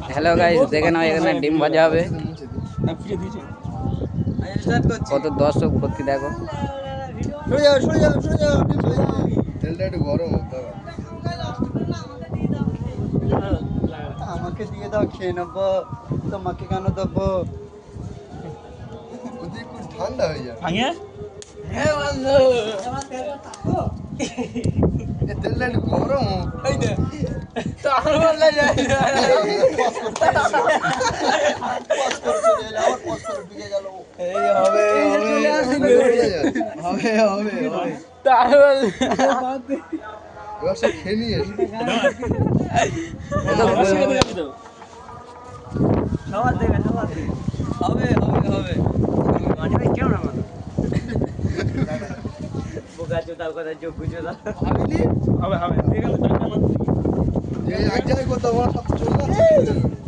Hello guys, দেখে নাও এখানে ডিম ভাজা হবে। কত দর্শক ভর্তি দেখো। তেলটা একটু গরম হতে হবে। আমাকে দিয়ে দাও, খেয়ে নেবো। তোমাকে কেন দেবো? একটু ঠান্ডা হয়ে যাবে। তেলটা একটু গরম হোক। এবার সে খেয়ে নিয়ে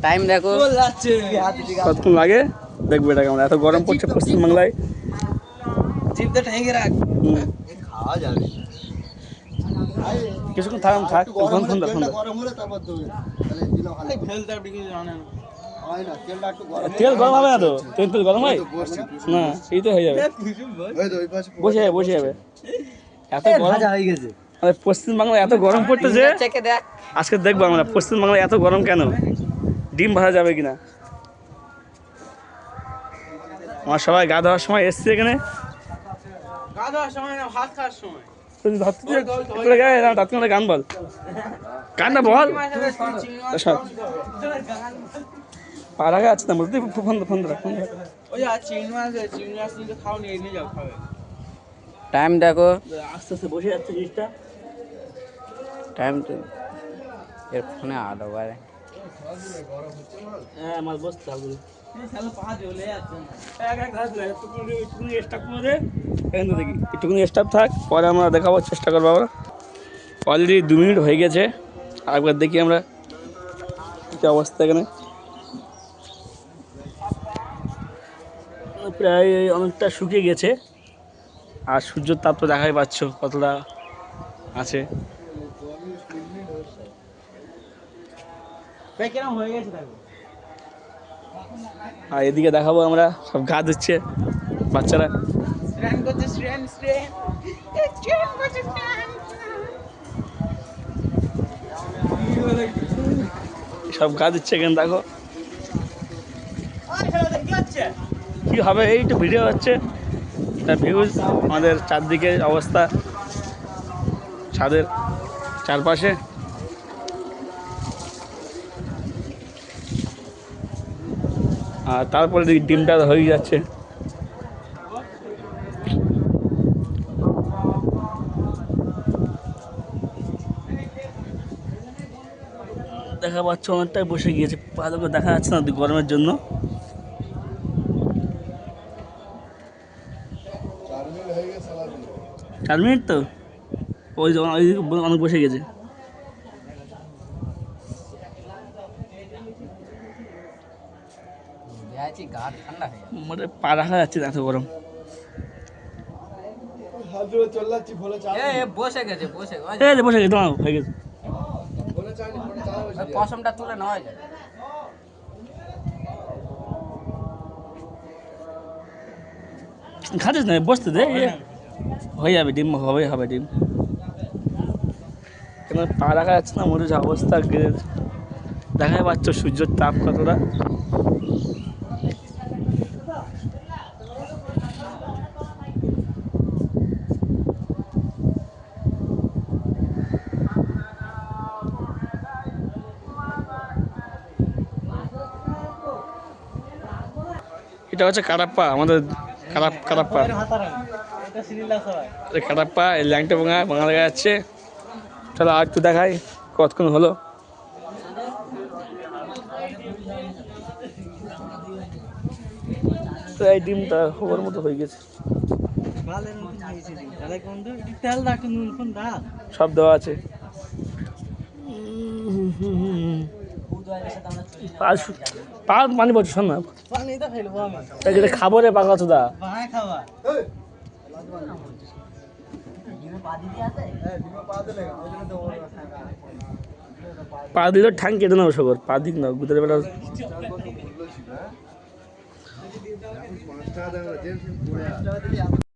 টাইম দেখো কতক্ষণ লাগে দেখবে এটা কেমন। এত গরম পড়ছে পশ্চিমবাংলায়। খাওয়া যাবে। কিছুক্ষণ থাক গরম হলে তারপর দেবে। তাহলে দিলে ভালো হয় না। তেলটা একটু গরম। তেল গরম হবে না তো? তেল গরম হয় না, এই তো হয়ে যাবে। বসে যাবে এত গরম হয়ে গেছে। পশ্চিমবাংলায় এত গরম পড়তেছে। চেকে দেখ। আজকে দেখবো আমরা পশ্চিমবাংলায় এত গরম কেন, ডিম ভাজা যাবে কিনা। আমার সবাই গা ধোয়ার সময় এসছে এখানে। গান বল, গানটা বল। পাড়াগে আছে না বলতে। ফোন টাইম দেখো। আস্তে আস্তে বসে যাচ্ছে জিনিসটা। টাইম তো এর ফোনে আলো বাড়ে। হ্যাঁ আমার বসতে হবে। একটুখানি স্টাফ থাক, পরে আমরা দেখাবার চেষ্টা করবো। আমরা অলরেডি 2 মিনিট হয়ে গেছে। আরেকবার দেখি আমরা কি অবস্থা এখানে। প্রায় অনেকটা শুকিয়ে গেছে, আর সূর্যের তাপ তো দেখাই পাচ্ছ কতটা আছে। আর এদিকে দেখাবো আমরা, সব গা ধুচ্ছে বাচ্চারা। সব গা দিচ্ছে এখানে দেখো। কি হবে, এই তো ভিডিও হচ্ছে, এটা ভিউজ। আমাদের চারদিকে অবস্থা, ছাদের চারপাশে। আর তারপরে ডিমটা হয়ে যাচ্ছে। দেখা পাচ্ছ অনেকটাই বসে গিয়েছে, ভালো করে দেখা যাচ্ছে না গরমের জন্য। 4 মিনিট তো ওই অনেক বসে গেছে। মানে পা রাখা যাচ্ছে না, এত গরম। বসে গেছে তোমার হয়ে গেছে। পশমটা তুলে নেওয়া যায়। খাচ্ছিস না, বসতে দে, হয়ে যাবে ডিম, হবে ডিম। কেন পা রাখা যাচ্ছে না, মনে হচ্ছে অবস্থা। দেখাই পাচ্ছ সূর্যের তাপ কতটা। এটা হচ্ছে কাটাপ্পা, আমাদের কাটাপ্পা। কাটাপ্পা এই ল্যাংটা ভাঙা দেখা যাচ্ছে। চলো আর একটু দেখাই কতক্ষণ হলো। তো এই ডিমটা হওয়ার মতো হয়ে গেছে, সব দেওয়া আছে। পানি বলছো, শোন না, যেটা খাবো রে পাকা চোদা। পা দিল ঠাং কেটে নেবো সগর পা দিক না গুদের বেলা 4 বছর মূল্য ছিল, হ্যাঁ? এখন 5 টাকা দাম আছে, পড়ে আছে।